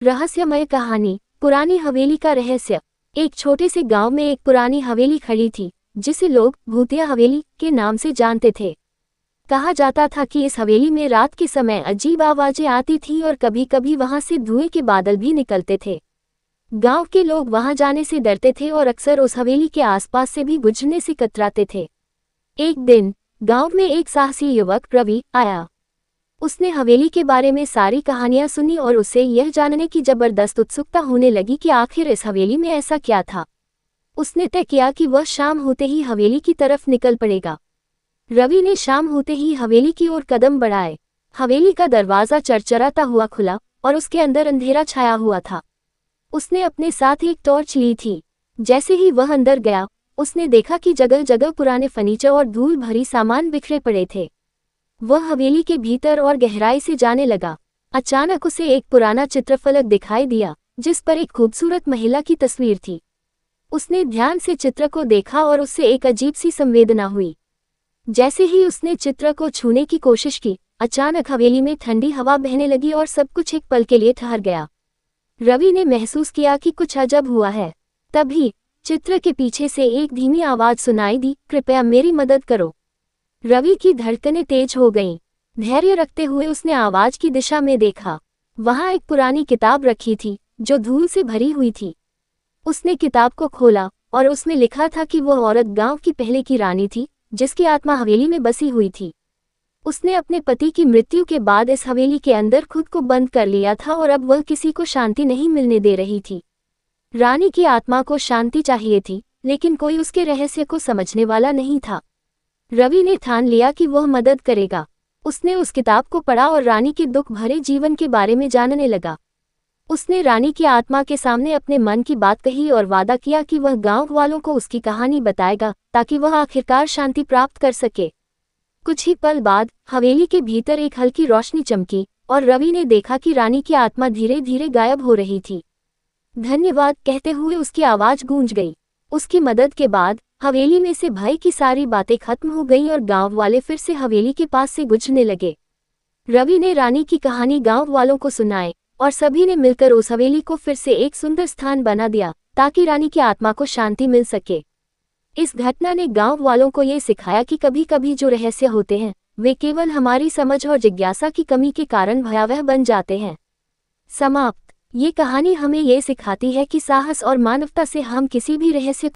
रहस्यमय कहानी। पुरानी हवेली का रहस्य। एक छोटे से गांव में एक पुरानी हवेली खड़ी थी, जिसे लोग भूतिया हवेली के नाम से जानते थे। कहा जाता था कि इस हवेली में रात के समय अजीब आवाजें आती थीं और कभी कभी वहां से धुएं के बादल भी निकलते थे। गांव के लोग वहां जाने से डरते थे और अक्सर उस हवेली के आसपास से भी गुजरने से कतराते थे। एक दिन गांव में एक साहसी युवक रवि आया। उसने हवेली के बारे में सारी कहानियां सुनी और उसे यह जानने की जबरदस्त उत्सुकता होने लगी कि आखिर इस हवेली में ऐसा क्या था। उसने तय किया कि वह शाम होते ही हवेली की तरफ निकल पड़ेगा। रवि ने शाम होते ही हवेली की ओर कदम बढ़ाए। हवेली का दरवाजा चरचराता हुआ खुला और उसके अंदर अंधेरा छाया हुआ था। उसने अपने साथ एक टॉर्च ली थी। जैसे ही वह अंदर गया, उसने देखा कि जगह जगह पुराने फर्नीचर और धूल भरी सामान बिखरे पड़े थे। वह हवेली के भीतर और गहराई से जाने लगा। अचानक उसे एक पुराना चित्रफलक दिखाई दिया, जिस पर एक खूबसूरत महिला की तस्वीर थी। उसने ध्यान से चित्र को देखा और उससे एक अजीब सी संवेदना हुई। जैसे ही उसने चित्र को छूने की कोशिश की, अचानक हवेली में ठंडी हवा बहने लगी और सब कुछ एक पल के लिए ठहर गया। रवि ने महसूस किया कि कुछ अजब हुआ है। तभी चित्र के पीछे से एक धीमी आवाज सुनाई दी, कृपया मेरी मदद करो। रवि की धड़कनें तेज हो गईं। धैर्य रखते हुए उसने आवाज की दिशा में देखा। वहां एक पुरानी किताब रखी थी, जो धूल से भरी हुई थी। उसने किताब को खोला और उसमें लिखा था कि वह औरत गांव की पहले की रानी थी, जिसकी आत्मा हवेली में बसी हुई थी। उसने अपने पति की मृत्यु के बाद इस हवेली के अंदर खुद को बंद कर लिया था और अब वह किसी को शांति नहीं मिलने दे रही थी। रानी की आत्मा को शांति चाहिए थी, लेकिन कोई उसके रहस्य को समझने वाला नहीं था। रवि ने ठान लिया कि वह मदद करेगा। उसने उस किताब को पढ़ा और रानी के दुख भरे जीवन के बारे में जानने लगा। उसने रानी की आत्मा के सामने अपने मन की बात कही और वादा किया कि वह गांव वालों को उसकी कहानी बताएगा, ताकि वह आखिरकार शांति प्राप्त कर सके। कुछ ही पल बाद हवेली के भीतर एक हल्की रोशनी चमकी और रवि ने देखा कि रानी की आत्मा धीरे धीरे गायब हो रही थी। धन्यवाद कहते हुए उसकी आवाज गूंज गई। उसकी मदद के बाद हवेली में से भय की सारी बातें खत्म हो गईं और गांव वाले फिर से हवेली के पास से गुजरने लगे। रवि ने रानी की कहानी गांव वालों को सुनाई और सभी ने मिलकर उस हवेली को फिर से एक सुंदर स्थान बना दिया, ताकि रानी की आत्मा को शांति मिल सके। इस घटना ने गांव वालों को ये सिखाया कि कभी कभी जो रहस्य होते हैं, वे केवल हमारी समझ और जिज्ञासा की कमी के कारण भयावह बन जाते हैं। समाप्त। ये कहानी हमें ये सिखाती है कि साहस और मानवता से हम किसी भी रहस्य